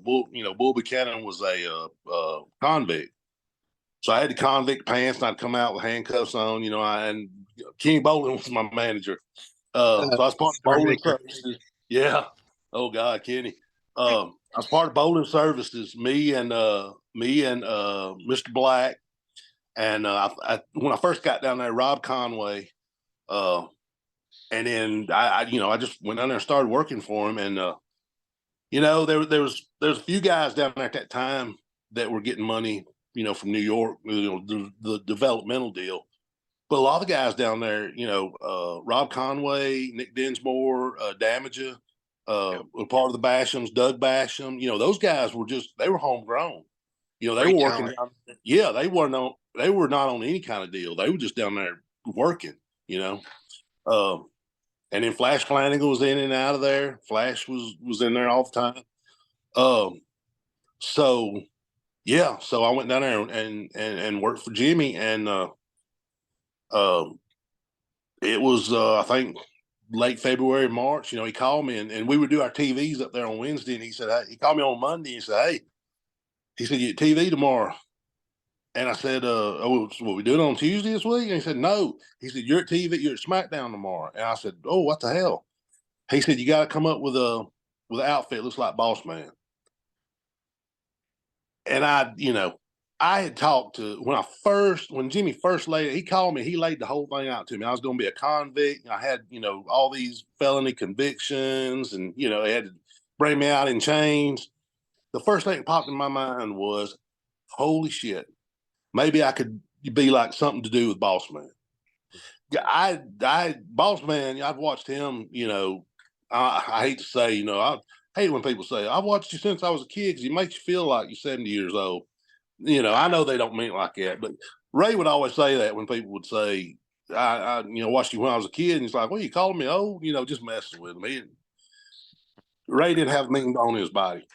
Bull Buchanan was a convict. So I had the convict pants, and I'd come out with handcuffs on, and Kenny Bolin was my manager. So I was part of bowling services. Yeah. Oh God, Kenny. I was part of bowling services. Me and Mr. Black, and when I first got down there, Rob Conway, and then I just went down there and started working for him, and there's a few guys down there at that time that were getting money, from New York, the developmental deal. But a lot of the guys down there, Rob Conway, Nick Dinsmore, Damager, were part of the Bashams, Doug Basham. Those guys they were homegrown. They were working. Yeah, they were not on any kind of deal. They were just down there working. And then Flash Flanagan was in and out of there. Flash was in there all the time. So I went down there and worked for Jimmy, and it was I think late February, March. He called me, and we would do our TVs up there on Wednesday, and he called me on Monday and he said, "Hey," he said, "You get TV tomorrow." And I said, "Oh, what we doing on Tuesday this week?" And he said, "No." He said, "You're at TV. You're at SmackDown tomorrow." And I said, "Oh, what the hell?" He said, "You got to come up with an outfit that looks like Boss Man." And I had talked to when Jimmy first he called me. He laid the whole thing out to me. I was going to be a convict. I had all these felony convictions, and they had to bring me out in chains. The first thing that popped in my mind was, holy shit, maybe I could be like something to do with Boss Man. Boss Man, I've watched him, I hate to say, I hate when people say, "I watched you since I was a kid," because he makes you feel like you're 70 years old. I know they don't mean it like that, but Ray would always say that when people would say, I watched you when I was a kid, and he's like, "Well, you calling me old?" Just messing with me. Ray didn't have mean on his body,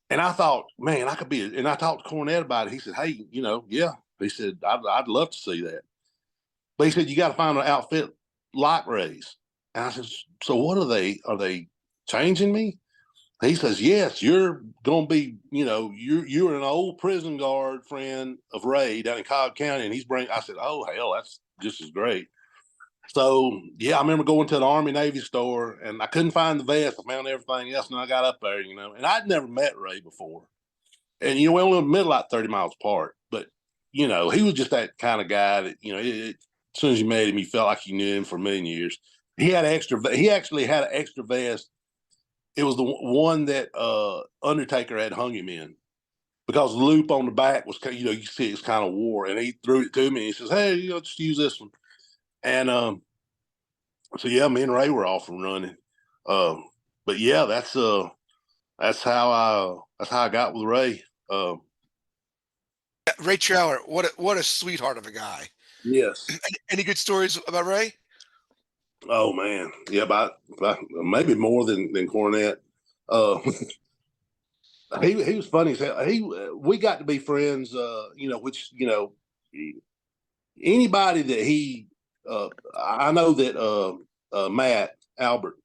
and I thought, man, I could be. And I talked to Cornette about it. He said, "Hey, yeah." He said, I'd love to see that." But he said, "You got to find an outfit like Ray's." And I said, "So what are they? Are they changing me?" He says, "Yes, you're going to be, you're an old prison guard friend of Ray down in Cobb County." And I said, "Oh, hell, that's just as great." So, yeah, I remember going to an Army Navy store, and I couldn't find the vest. I found everything else, and I got up there, and I'd never met Ray before. And, we only lived like 30 miles apart. But, he was just that kind of guy that, as soon as you met him, you felt like you knew him for a million years. He actually had an extra vest. It was the one that Undertaker had hung him in, because the loop on the back was, you see it's kind of wore, and he threw it to me. And he says, "Hey, just use this one." And so yeah, me and Ray were off and running. But yeah, that's how I got with Ray. Ray Trower, what a sweetheart of a guy. Yes. Any good stories about Ray? Oh man, yeah, about maybe more than Cornette. He was funny. We got to be friends. Which anybody that I know that Matt Albert.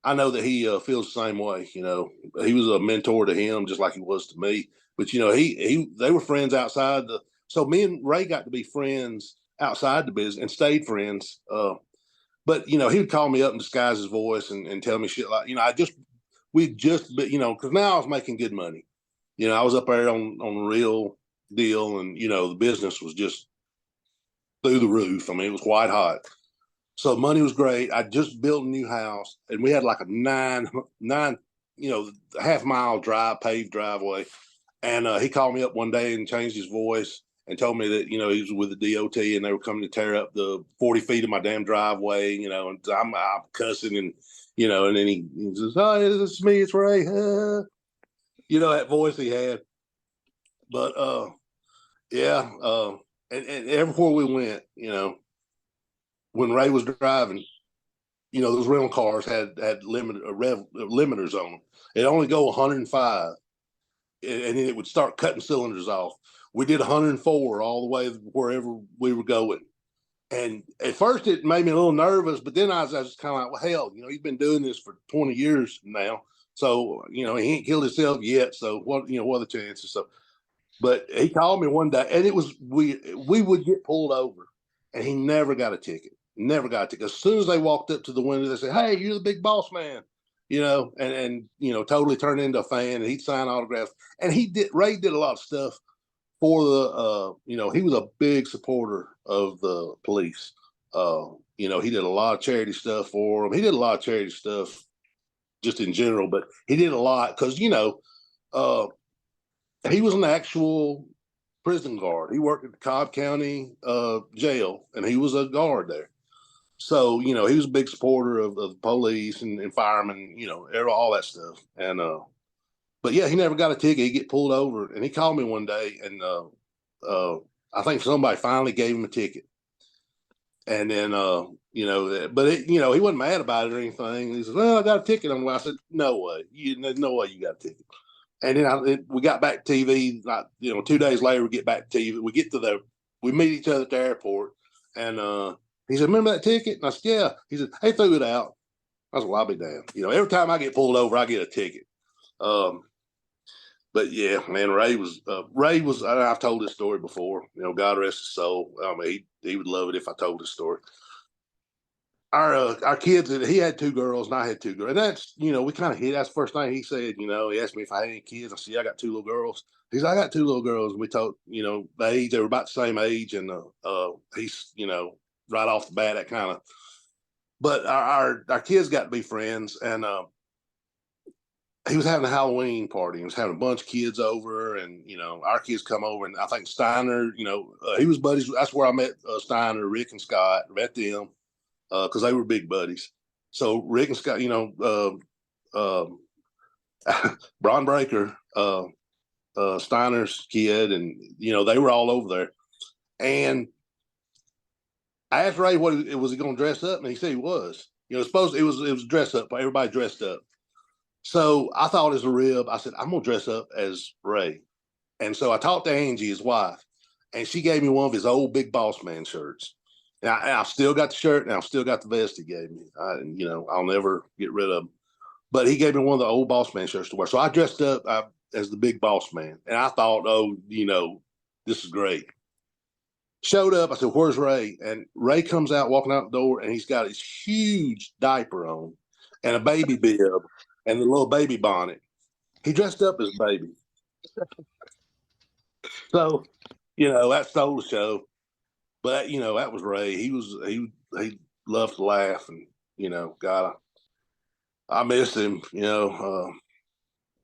I know that he feels the same way. He was a mentor to him, just like he was to me. But they were friends outside the. So me and Ray got to be friends outside the business and stayed friends. But he would call me up and disguise his voice and tell me shit like, because now I was making good money. I was up there on the real deal, and the business was just through the roof. I mean, it was white hot. So money was great. I just built a new house, and we had like a nine half-mile paved driveway. And he called me up one day and changed his voice and told me that, he was with the DOT and they were coming to tear up the 40 feet of my damn driveway, and I'm cussing, and, and then he says, "Oh, it's me, it's Ray." That voice he had. But, and everywhere we went, when Ray was driving, those rental cars had limiters on them. It only go 105, and then it would start cutting cylinders off. We did 104 all the way wherever we were going. And at first it made me a little nervous, but then I was kind of like, well, hell, he's been doing this for 20 years now. So, he ain't killed himself yet. So what are the chances? So, but he called me one day, and it was we would get pulled over, and he never got a ticket. Never got a ticket. As soon as they walked up to the window, they said, "Hey, you're the big boss man," and totally turned into a fan. And he'd sign autographs, and Ray did a lot of stuff for he was a big supporter of the police. He did a lot of charity stuff for them. He did a lot of charity stuff just in general, but he did a lot because uh, he was an actual prison guard. He worked at the Cobb County jail, and he was a guard there. So he was a big supporter of the police and firemen, all that stuff. And but yeah, he never got a ticket. He get pulled over, and he called me one day, and I think somebody finally gave him a ticket. And then but he wasn't mad about it or anything. He said, "Well, I got a ticket." I said, "No way, there's no way you got a ticket." And then we got back to TV. Like 2 days later, we get back to TV. We meet each other at the airport, and he said, "Remember that ticket?" And I said, "Yeah." He said, "They threw it out." I said, "Well, I'll be damned." Every time I get pulled over, I get a ticket. But yeah, man, Ray was. I've told this story before. God rest his soul. I mean, he would love it if I told this story. Our kids, he had 2 girls and I had 2 girls. And that's, we kind of hit. That's the first thing he said. He asked me if I had any kids. I said, "Yeah, I got 2 little girls." He said, "I got 2 little girls." And we told, the age, they were about the same age. And he's, right off the bat, that kind of. But our kids got to be friends. And he was having a Halloween party. He was having a bunch of kids over, and our kids come over, and I think Steiner, he was buddies. That's where I met Steiner, Rick, and Scott. Met them because they were big buddies. So Rick and Scott, Bron Breaker, Steiner's kid, and they were all over there. And I asked Ray was he going to dress up, and he said he was. Supposed it was dress up. Everybody dressed up. So I thought as a rib, I said, "I'm gonna dress up as Ray." And so I talked to Angie, his wife, and she gave me one of his old Big Boss Man shirts. And I still got the shirt, and I still got the vest he gave me. I'll never get rid of them. But he gave me one of the old Boss Man shirts to wear. So I dressed up as the Big Boss Man, and I thought, "Oh, this is great." Showed up. I said, "Where's Ray?" And Ray comes out, walking out the door, and he's got his huge diaper on and a baby bib and the little baby bonnet. He dressed up as a baby. So, that stole the show. But that was Ray. He loved to laugh, and God, I missed him.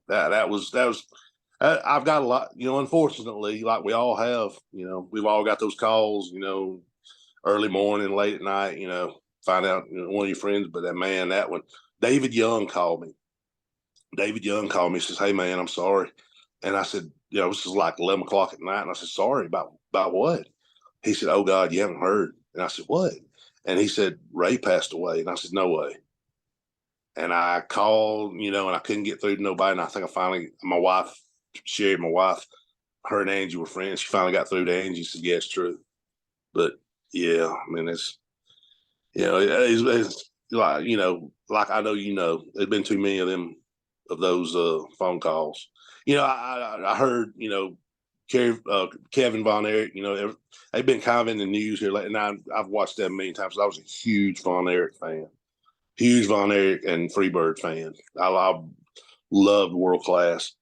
That was I've got a lot. Unfortunately, like we all have. We've all got those calls. Early morning, late at night. Find out one of your friends. But that one, David Young called me. David Young called me. Says, "Hey man, I'm sorry." And I said, this is like 11 o'clock at night. And I said, "Sorry about what?" He said, "Oh God, you haven't heard." And I said, "What?" And he said, "Ray passed away." And I said, "No way." And I called, and I couldn't get through to nobody. And I think my wife, Sherry, her and Angie were friends. She finally got through to Angie. She said, "Yeah, it's true." But yeah, I mean, it's like, like I know, there's been too many of those phone calls. I heard, Kevin Von Erich, they've been kind of in the news here, and I've watched them many times. I was a huge Von Erich fan, huge Von Erich and Freebird fan. I loved World Class,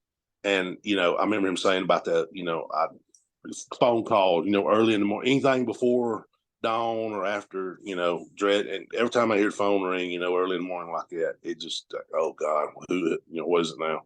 and I remember him saying about that. I phone calls, early in the morning, anything before dawn or after, dread. And every time I hear the phone ring, early in the morning like that, it just, oh God, what is it now?